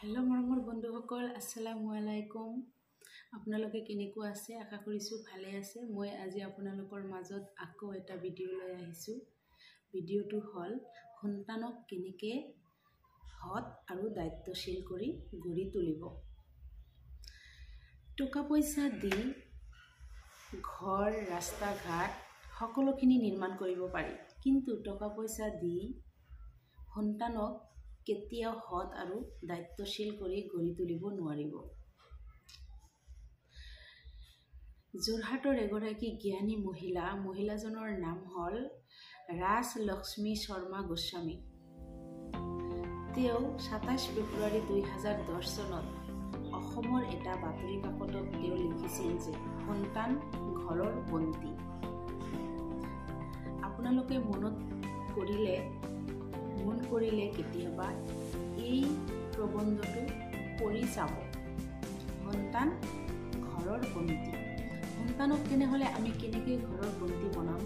Hello' মৰমৰ বন্ধুসকল, আসসালামু আলাইকুম। আপোনালোকে কেনেকুৱা আছে? আশা কৰিছোঁ ভালে আছে। মই আজি আপোনালোকৰ মাজত আকৌ এটা ভিডিঅ' লৈ আহিছোঁ। ভিডিঅ'টো হ'ল সন্তানক কেনেকৈ সৎ আৰু দায়িত্বশীল কৰি গঢ়ি তুলিব। টকা পইচা দি ঘৰ, ৰাস্তা ঘাট সকলোখিনি নিৰ্মাণ কৰিব পাৰি, কিন্তু টকা পইচা দি সন্তানক কেতিয়াও সৎ আৰু দায়িত্বশীল কৰি গঢ়ি তুলিব নোৱাৰিব। যোৰহাটৰ এগৰাকী জ্ঞানী মহিলাজনৰ নাম হ'ল ৰাজলক্ষ্মী শৰ্মা গোস্বামী। তেওঁ ২৭ ফেব্ৰুৱাৰী ২০১০ চনত অসমৰ এটা বাতৰি কাকতত তেওঁ লিখিছিল যে সন্তান ঘৰৰ বন্তি। আপোনালোকে মন কৰিলে কেতিয়াবা এই প্ৰবন্ধটো পঢ়ি চাব। সন্তান ঘৰৰ বন্তি। সন্তানক তেনেহ'লে আমি কেনেকৈ ঘৰৰ বন্তি বনাম?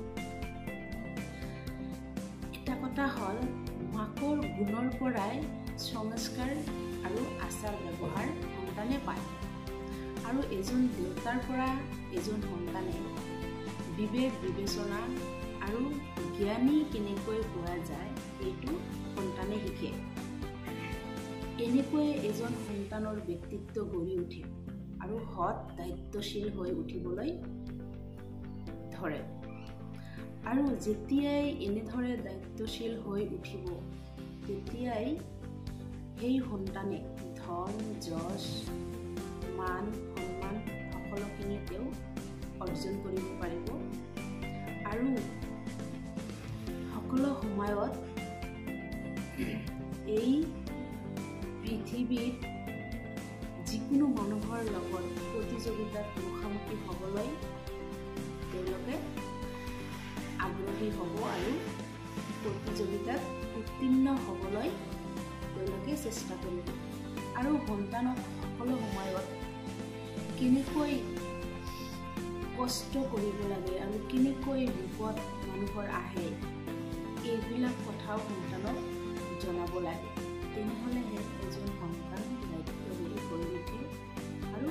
এটা কথা হ'ল, মাকৰ গুণৰ পৰাই সংস্কাৰ আৰু আচাৰ ব্যৱহাৰ সন্তানে পায়, আৰু এজন দেউতাৰ পৰা এজন সন্তানে বিবেক বিবেচনা আৰু জ্ঞানী কেনেকৈ হোৱা যায় এইটো সন্তানে শিকে। এনেকৈয়ে এজন সন্তানৰ ব্যক্তিত্ব গঢ়ি উঠে আৰু সৎ দায়িত্বশীল হৈ উঠিবলৈ ধৰে। আৰু যেতিয়াই এনেদৰে দায়িত্বশীল হৈ উঠিব, তেতিয়াই সেই সন্তানে ধন, যশ, মান, সন্মান সকলোখিনি তেওঁ অৰ্জন কৰিব পাৰিব। আৰু সকলো সময়ত এই পৃথিৱীত যিকোনো মানুহৰ লগত প্ৰতিযোগিতাত মুখামুখি হ'বলৈ তেওঁলোকে আগ্ৰহী হ'ব আৰু প্ৰতিযোগিতাত উত্তীৰ্ণ হ'বলৈ তেওঁলোকে চেষ্টা কৰিব। আৰু সন্তানক সকলো সময়ত কেনেকৈ কষ্ট কৰিব লাগে আৰু কেনেকৈ বিপদ মানুহৰ আহে, এইবিলাক কথাও সন্তানক জনাব লাগে। তেনেহ'লেহে এজন সন্তান দায়িত্বশীল হৈ উঠে আৰু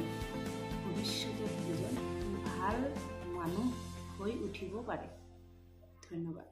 ভৱিষ্যতত এজন ভাল মানুহ হৈ উঠিব পাৰে। ধন্যবাদ।